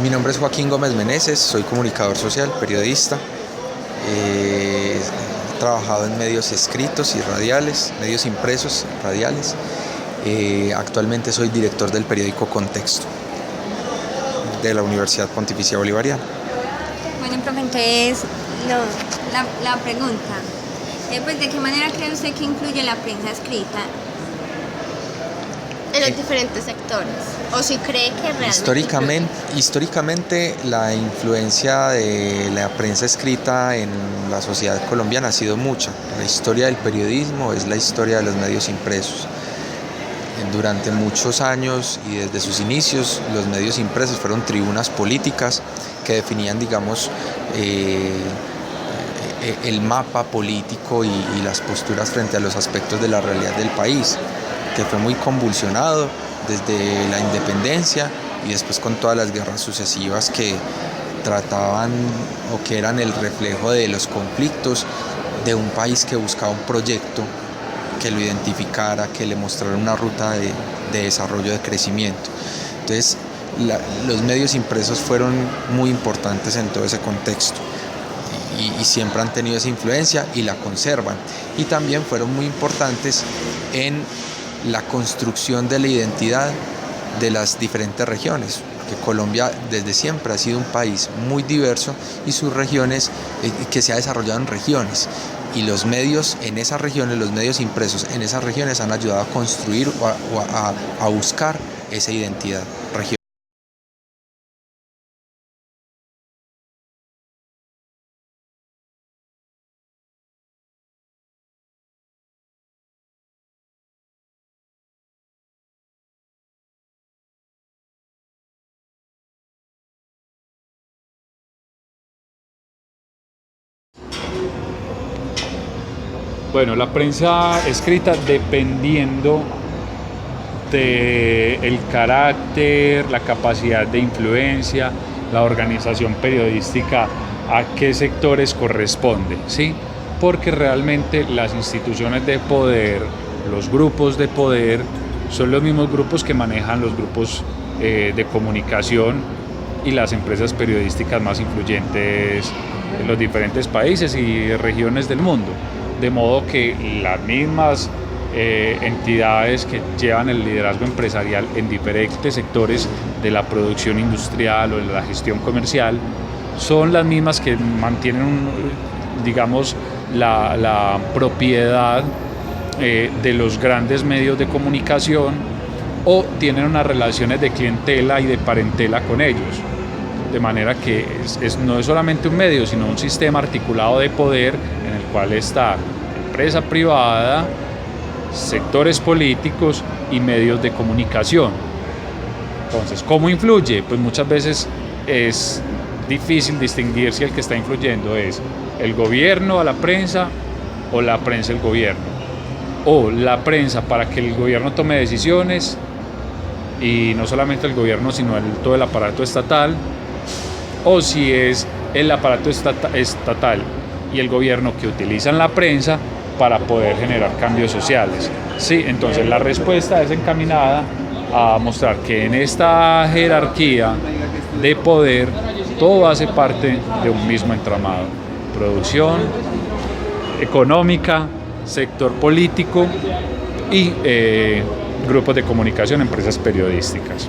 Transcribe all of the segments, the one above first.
Mi nombre es Joaquín Gómez Meneses, soy comunicador social, periodista. He trabajado en medios escritos y radiales, medios impresos, radiales. Actualmente soy director del periódico Contexto de la Universidad Pontificia Bolivariana. Bueno, profe, entonces la pregunta, pues, ¿de qué manera cree usted que influye la prensa escrita en los diferentes sectores? ¿O si cree que realmente Históricamente la influencia de la prensa escrita en la sociedad colombiana ha sido mucha. La historia del periodismo es la historia de los medios impresos. Durante muchos años y desde sus inicios, los medios impresos fueron tribunas políticas que definían, digamos, el mapa político y las posturas frente a los aspectos de la realidad del país, que fue muy convulsionado desde la independencia y después con todas las guerras sucesivas que trataban o que eran el reflejo de los conflictos de un país que buscaba un proyecto que lo identificara, que le mostrara una ruta de desarrollo, de crecimiento. Entonces, los medios impresos fueron muy importantes en todo ese contexto y siempre han tenido esa influencia y la conservan. Y también fueron muy importantes en la construcción de la identidad de las diferentes regiones, que Colombia desde siempre ha sido un país muy diverso y sus regiones, que se ha desarrollado en regiones, y los medios en esas regiones, los medios impresos en esas regiones han ayudado a construir o a buscar esa identidad regional. Bueno, la prensa escrita, dependiendo del carácter, la capacidad de influencia, la organización periodística, a qué sectores corresponde, ¿sí? Porque realmente las instituciones de poder, los grupos de poder, son los mismos grupos que manejan los grupos de comunicación y las empresas periodísticas más influyentes en los diferentes países y regiones del mundo. De modo que las mismas entidades que llevan el liderazgo empresarial en diferentes sectores de la producción industrial o de la gestión comercial son las mismas que mantienen, digamos, la propiedad de los grandes medios de comunicación o tienen unas relaciones de clientela y de parentela con ellos. De manera que no es solamente un medio, sino un sistema articulado de poder en el cual está empresa privada, sectores políticos y medios de comunicación. Entonces, ¿cómo influye? Pues muchas veces es difícil distinguir si el que está influyendo es el gobierno a la prensa o la prensa al gobierno, o la prensa para que el gobierno tome decisiones y no solamente el gobierno sino todo el aparato estatal, o si es el aparato estatal y el gobierno que utilizan la prensa para poder generar cambios sociales. Sí, entonces la respuesta es encaminada a mostrar que en esta jerarquía de poder todo hace parte de un mismo entramado: producción económica, sector político y grupos de comunicación, empresas periodísticas.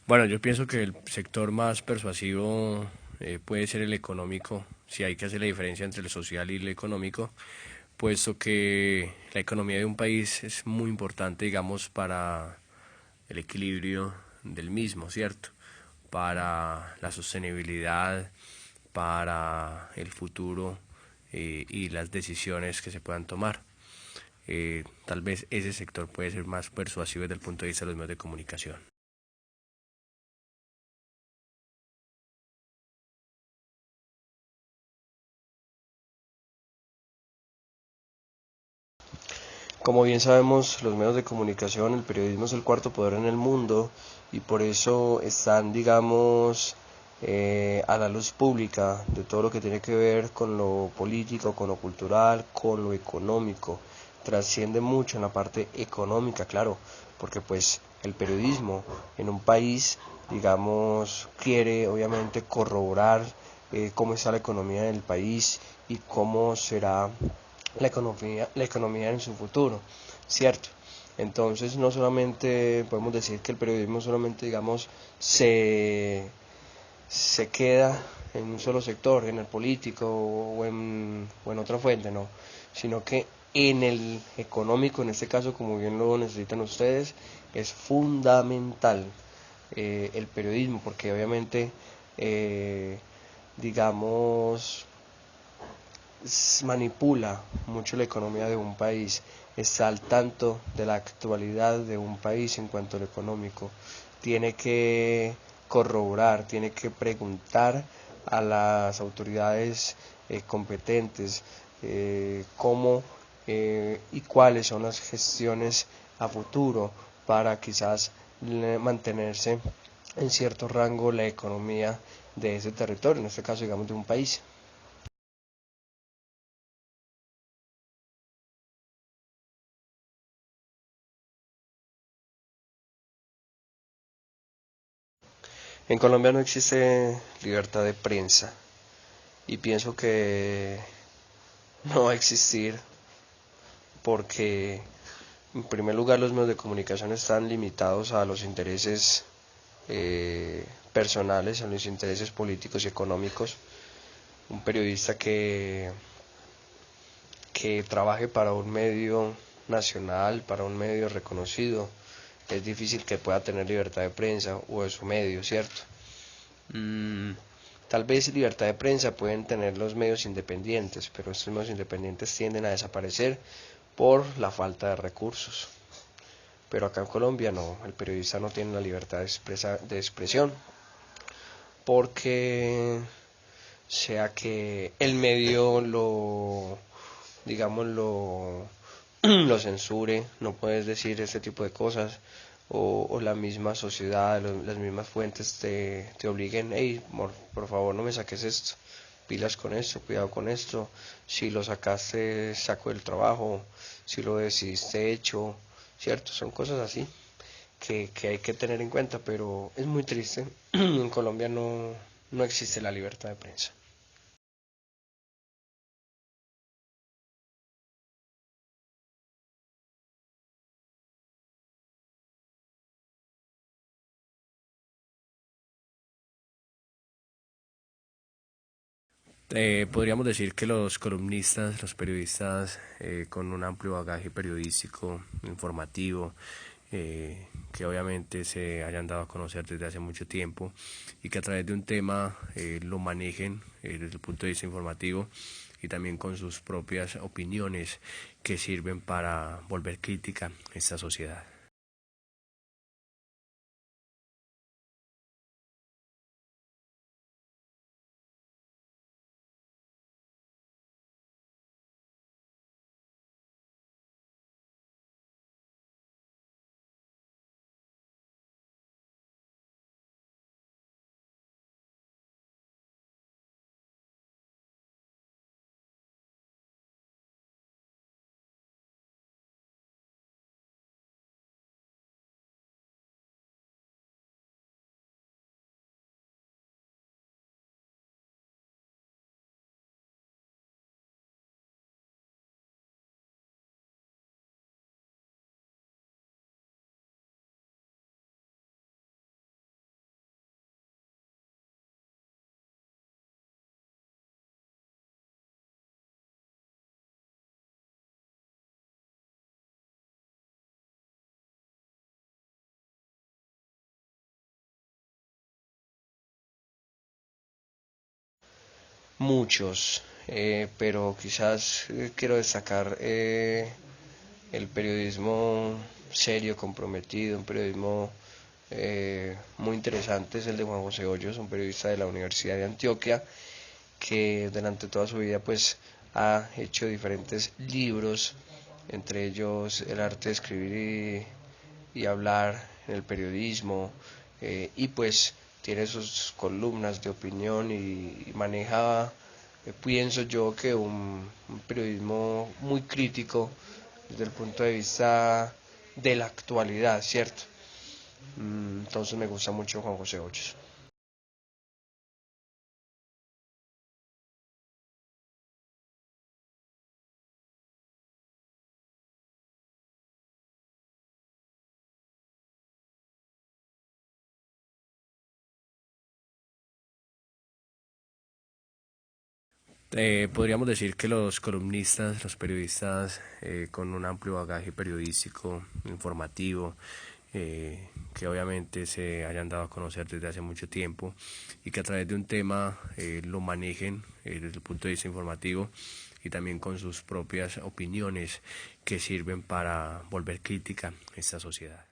Bueno, yo pienso que el sector más persuasivo puede ser el económico, si hay que hacer la diferencia entre el social y el económico, puesto que la economía de un país es muy importante, digamos, para el equilibrio del mismo, ¿cierto? Para la sostenibilidad, para el futuro y las decisiones que se puedan tomar. Tal vez ese sector puede ser más persuasivo desde el punto de vista de los medios de comunicación. Como bien sabemos, los medios de comunicación, el periodismo es el cuarto poder en el mundo y por eso están, digamos, a la luz pública de todo lo que tiene que ver con lo político, con lo cultural, con lo económico. Trasciende mucho en la parte económica, claro, porque pues el periodismo en un país, digamos, quiere obviamente corroborar cómo está la economía del país y cómo será la economía en su futuro, ¿cierto? Entonces no solamente podemos decir que el periodismo solamente, digamos, se queda en un solo sector, en el político o en otra fuente, no, sino que en el económico, en este caso, como bien lo necesitan ustedes, es fundamental el periodismo, porque obviamente, digamos, manipula mucho la economía de un país, está al tanto de la actualidad de un país en cuanto a lo económico, tiene que corroborar, tiene que preguntar a las autoridades competentes cómo y cuáles son las gestiones a futuro para quizás mantenerse en cierto rango la economía de ese territorio, en este caso digamos de un país. En Colombia no existe libertad de prensa y pienso que no va a existir porque en primer lugar los medios de comunicación están limitados a los intereses personales, a los intereses políticos y económicos. Un periodista que trabaje para un medio nacional, para un medio reconocido, es difícil que pueda tener libertad de prensa o de su medio, ¿cierto? Tal vez libertad de prensa pueden tener los medios independientes, pero estos medios independientes tienden a desaparecer por la falta de recursos. Pero acá en Colombia no, el periodista no tiene la libertad de expresión, porque sea que el medio digamos, lo censure, no puedes decir este tipo de cosas, o la misma sociedad, las mismas fuentes te obliguen, hey, por favor no me saques esto, pilas con esto, cuidado con esto, si lo sacaste saco del trabajo, si lo decidiste hecho, ¿cierto? Son cosas así que hay que tener en cuenta, pero es muy triste, en Colombia no existe la libertad de prensa. Podríamos decir que los columnistas, los periodistas con un amplio bagaje periodístico, informativo, que obviamente se hayan dado a conocer desde hace mucho tiempo y que a través de un tema lo manejen desde el punto de vista informativo y también con sus propias opiniones que sirven para volver crítica esta sociedad. Muchos, pero quizás quiero destacar el periodismo serio, comprometido, un periodismo muy interesante es el de Juan José Hoyos, un periodista de la Universidad de Antioquia, que durante toda su vida pues ha hecho diferentes libros, entre ellos El arte de escribir y hablar en el periodismo, y pues tiene sus columnas de opinión y maneja, pienso yo, que un periodismo muy crítico desde el punto de vista de la actualidad, ¿cierto? Entonces me gusta mucho Juan José Hoyos. Podríamos decir que los columnistas, los periodistas con un amplio bagaje periodístico, informativo, que obviamente se hayan dado a conocer desde hace mucho tiempo y que a través de un tema lo manejen desde el punto de vista informativo y también con sus propias opiniones que sirven para volver crítica esta sociedad.